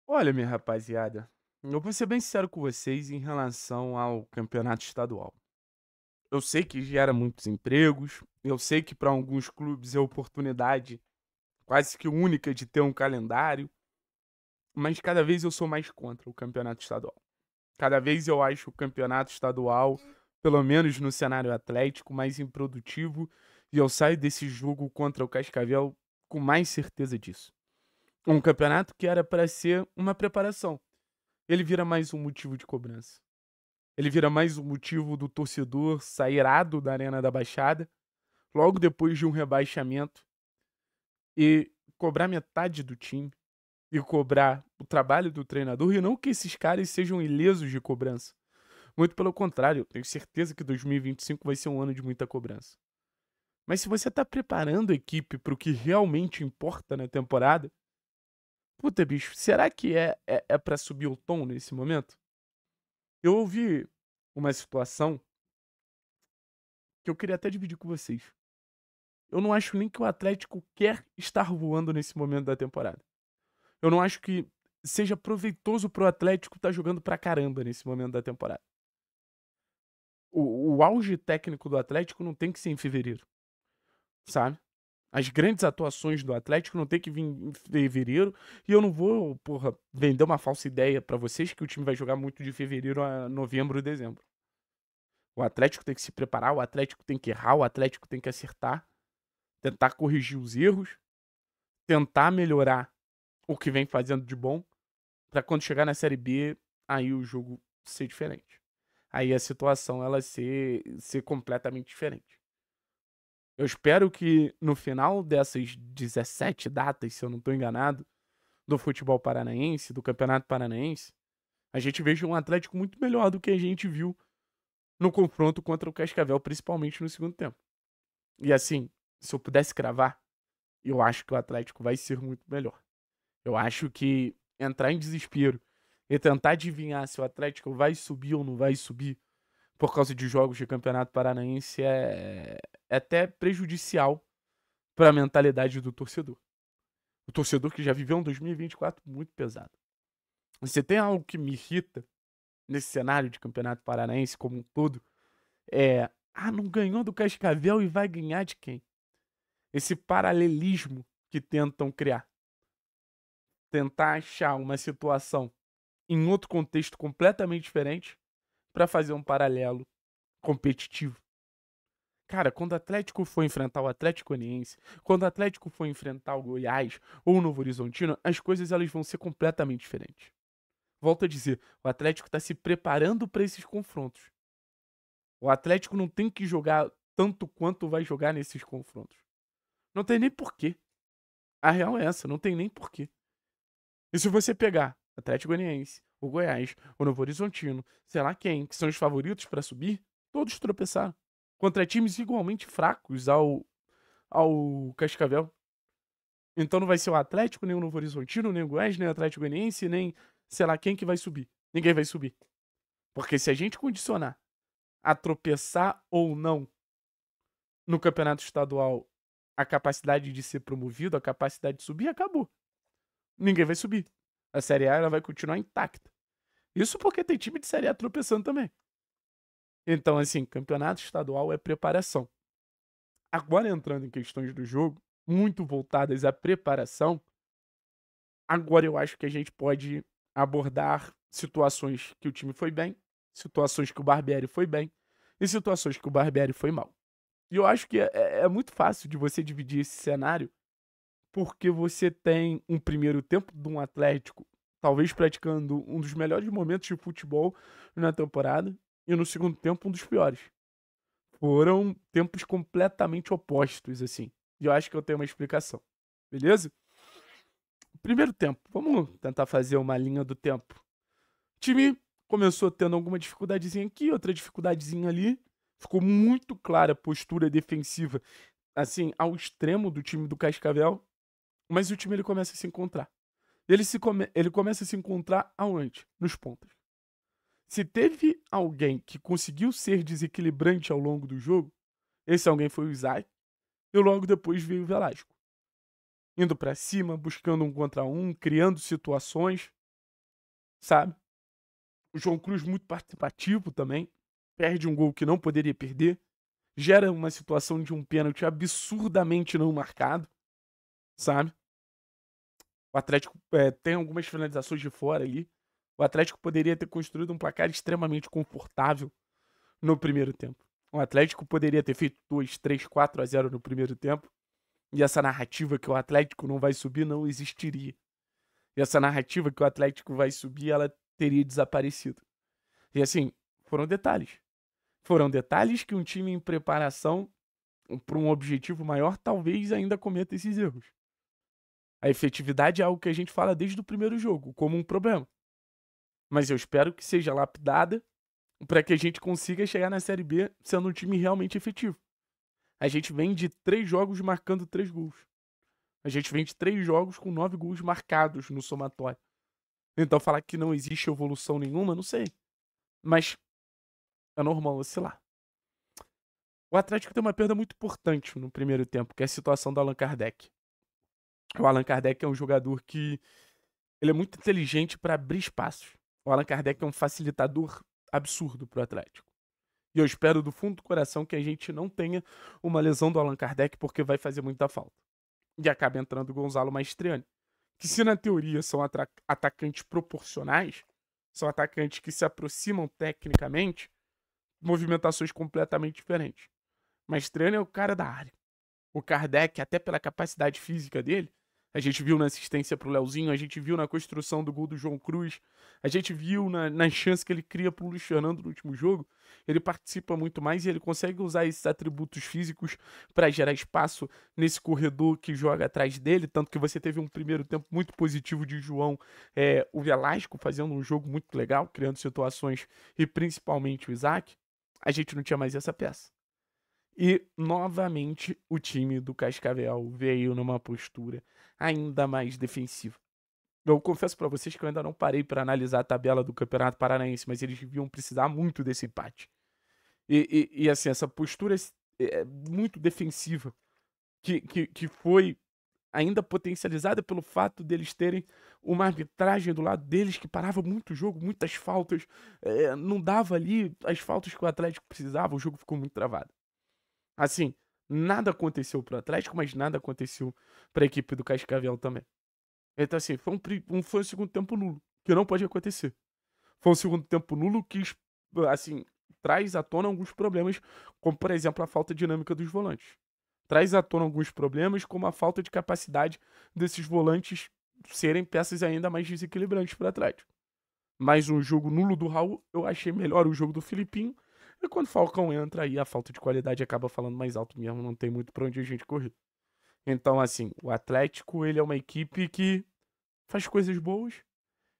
Olha, minha rapaziada, eu vou ser bem sincero com vocês em relação ao campeonato estadual. Eu sei que gera muitos empregos, eu sei que para alguns clubes é oportunidade quase que única de ter um calendário, mas cada vez eu sou mais contra o campeonato estadual. Cada vez eu acho o campeonato estadual, pelo menos no cenário atlético, mais improdutivo e eu saio desse jogo contra o Cascavel com mais certeza disso. Um campeonato que era para ser uma preparação. Ele vira mais um motivo de cobrança. Ele vira mais um motivo do torcedor sair irado da Arena da Baixada, logo depois de um rebaixamento, e cobrar metade do time, e cobrar o trabalho do treinador, e não que esses caras sejam ilesos de cobrança. Muito pelo contrário, eu tenho certeza que 2025 vai ser um ano de muita cobrança. Mas se você está preparando a equipe para o que realmente importa na temporada, puta bicho, será que é para subir o tom nesse momento? Eu ouvi uma situação que eu queria até dividir com vocês. Eu não acho nem que o Atlético quer estar voando nesse momento da temporada. Eu não acho que seja proveitoso pro Atlético estar jogando pra caramba nesse momento da temporada. O auge técnico do Atlético não tem que ser em fevereiro, sabe? As grandes atuações do Atlético não tem que vir em fevereiro. E eu não vou, porra, vender uma falsa ideia pra vocês que o time vai jogar muito de fevereiro a novembro e dezembro. O Atlético tem que se preparar, o Atlético tem que errar, o Atlético tem que acertar, tentar corrigir os erros, tentar melhorar o que vem fazendo de bom, pra quando chegar na Série B, aí o jogo ser diferente. Aí a situação ela ser completamente diferente. Eu espero que no final dessas 17 datas, se eu não estou enganado, do futebol paranaense, do Campeonato Paranaense, a gente veja um Atlético muito melhor do que a gente viu no confronto contra o Cascavel, principalmente no segundo tempo. E assim, se eu pudesse cravar, eu acho que o Atlético vai ser muito melhor. Eu acho que entrar em desespero e tentar adivinhar se o Atlético vai subir ou não vai subir por causa de jogos de Campeonato Paranaense é até prejudicial para a mentalidade do torcedor. O torcedor que já viveu um 2024 muito pesado. Você tem algo que me irrita nesse cenário de Campeonato Paranaense como um todo, não ganhou do Cascavel e vai ganhar de quem? Esse paralelismo que tentam criar. Tentar achar uma situação em outro contexto completamente diferente para fazer um paralelo competitivo. Cara, quando o Atlético for enfrentar o Atlético Goianiense, quando o Atlético for enfrentar o Goiás ou o Novo Horizontino, as coisas elas vão ser completamente diferentes. Volto a dizer, o Atlético está se preparando para esses confrontos. O Atlético não tem que jogar tanto quanto vai jogar nesses confrontos. Não tem nem porquê. A real é essa, não tem nem porquê. E se você pegar Atlético Goianiense, o Goiás, o Novo Horizontino, sei lá quem, que são os favoritos para subir, todos tropeçaram. Contra times igualmente fracos ao Cascavel. Então não vai ser o Atlético, nem o Novo Horizontino, nem o Goiás, nem o Atlético Goianiense, nem sei lá quem que vai subir. Ninguém vai subir. Porque se a gente condicionar a tropeçar ou não no campeonato estadual a capacidade de ser promovido, a capacidade de subir, acabou. Ninguém vai subir. A Série A ela vai continuar intacta. Isso porque tem time de Série A tropeçando também. Então, assim, campeonato estadual é preparação. Agora entrando em questões do jogo, muito voltadas à preparação, agora eu acho que a gente pode abordar situações que o time foi bem, situações que o Barbieri foi bem e situações que o Barbieri foi mal. E eu acho que é muito fácil de você dividir esse cenário porque você tem um primeiro tempo de um Atlético talvez praticando um dos melhores momentos de futebol na temporada e no segundo tempo um dos piores. Foram tempos completamente opostos, assim. E eu acho que eu tenho uma explicação. Beleza? Primeiro tempo, vamos tentar fazer uma linha do tempo. O time começou tendo alguma dificuldadezinha aqui, outra dificuldadezinha ali. Ficou muito clara a postura defensiva, assim, ao extremo do time do Cascavel. Mas o time ele começa a se encontrar. Ele começa a se encontrar aonde? Nos pontos. Se teve alguém que conseguiu ser desequilibrante ao longo do jogo, esse alguém foi o Isaac. E logo depois veio o Velasco. Indo pra cima, buscando um contra um, criando situações. sabe? O João Cruz muito participativo também. Perde um gol que não poderia perder. Gera uma situação de um pênalti absurdamente não marcado, sabe? O Atlético tem algumas finalizações de fora ali. O Atlético poderia ter construído um placar extremamente confortável no primeiro tempo. O Atlético poderia ter feito 2, 3, 4-0 no primeiro tempo. E essa narrativa que o Atlético não vai subir não existiria. E essa narrativa que o Atlético vai subir, ela teria desaparecido. E assim, foram detalhes. Foram detalhes que um time em preparação para um objetivo maior talvez ainda cometa esses erros. A efetividade é algo que a gente fala desde o primeiro jogo, como um problema. Mas eu espero que seja lapidada para que a gente consiga chegar na Série B sendo um time realmente efetivo. A gente vem de 3 jogos marcando 3 gols. A gente vem de 3 jogos com 9 gols marcados no somatório. Então falar que não existe evolução nenhuma, não sei. Mas é normal oscilar. O Atlético tem uma perda muito importante no primeiro tempo, que é a situação do Allan Kardec. O Allan Kardec é um jogador que ele é muito inteligente para abrir espaços. O Allan Kardec é um facilitador absurdo para o Atlético. E eu espero do fundo do coração que a gente não tenha uma lesão do Allan Kardec, porque vai fazer muita falta. E acaba entrando o Gonzalo Maestriani, que se na teoria são atacantes proporcionais, são atacantes que se aproximam tecnicamente, movimentações completamente diferentes. Maestriani é o cara da área. O Kardec, até pela capacidade física dele, a gente viu na assistência pro Leozinho, a gente viu na construção do gol do João Cruz, a gente viu na chance que ele cria pro Luiz Fernando no último jogo. Ele participa muito mais e ele consegue usar esses atributos físicos para gerar espaço nesse corredor que joga atrás dele, tanto que você teve um primeiro tempo muito positivo de João, o Velasco fazendo um jogo muito legal, criando situações, e principalmente o Isaac. A gente não tinha mais essa peça. E, novamente, o time do Cascavel veio numa postura ainda mais defensiva. Eu confesso pra vocês que eu ainda não parei pra analisar a tabela do Campeonato Paranaense, mas eles deviam precisar muito desse empate. E assim, essa postura muito defensiva, que foi ainda potencializada pelo fato deles terem uma arbitragem do lado deles que parava muito o jogo, muitas faltas, não dava ali as faltas que o Atlético precisava, o jogo ficou muito travado. Assim, nada aconteceu pro Atlético, mas nada aconteceu pra equipe do Cascavel também. Então, assim, foi um segundo tempo nulo, que não pode acontecer. Foi um segundo tempo nulo que, assim, traz à tona alguns problemas, como, por exemplo, a falta dinâmica dos volantes. Traz à tona alguns problemas, como a falta de capacidade desses volantes serem peças ainda mais desequilibrantes para o Atlético. Mas um jogo nulo do Raul, eu achei melhor o jogo do Filipinho. E quando o Falcão entra, aí a falta de qualidade acaba falando mais alto mesmo, não tem muito pra onde a gente correr. Então, assim, o Atlético, ele é uma equipe que faz coisas boas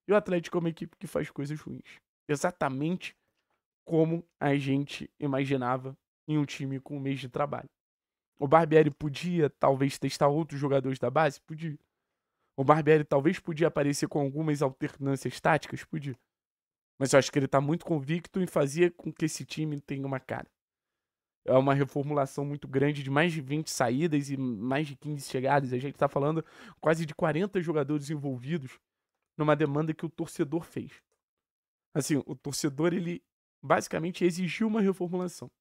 e o Atlético é uma equipe que faz coisas ruins. Exatamente como a gente imaginava em um time com um mês de trabalho. O Barbieri podia, talvez, testar outros jogadores da base? Podia. O Barbieri talvez podia aparecer com algumas alternâncias táticas? Podia. Mas eu acho que ele tá muito convicto em fazer com que esse time tenha uma cara. É uma reformulação muito grande de mais de 20 saídas e mais de 15 chegadas. A gente tá falando quase de 40 jogadores envolvidos numa demanda que o torcedor fez. Assim, o torcedor, ele basicamente exigiu uma reformulação.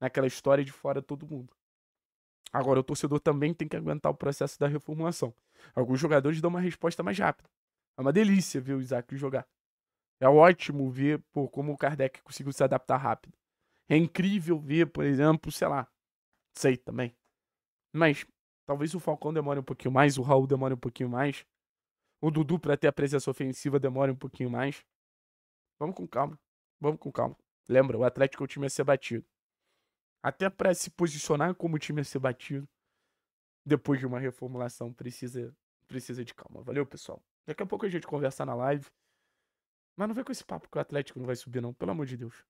Naquela história de fora todo mundo. Agora, o torcedor também tem que aguentar o processo da reformulação. Alguns jogadores dão uma resposta mais rápida. É uma delícia ver o Isaac jogar. É ótimo ver como o Kardec conseguiu se adaptar rápido. É incrível ver, por exemplo, sei lá, sei também. Mas talvez o Falcão demore um pouquinho mais, o Raul demore um pouquinho mais. O Dudu, pra ter a presença ofensiva, demore um pouquinho mais. Vamos com calma. Vamos com calma. Lembra, o Atlético é o time a ser batido. Até pra se posicionar como o time a ser batido, depois de uma reformulação, precisa de calma. Valeu, pessoal. Daqui a pouco a gente conversa na live. Mas não vem com esse papo que o Atlético não vai subir, não. Pelo amor de Deus.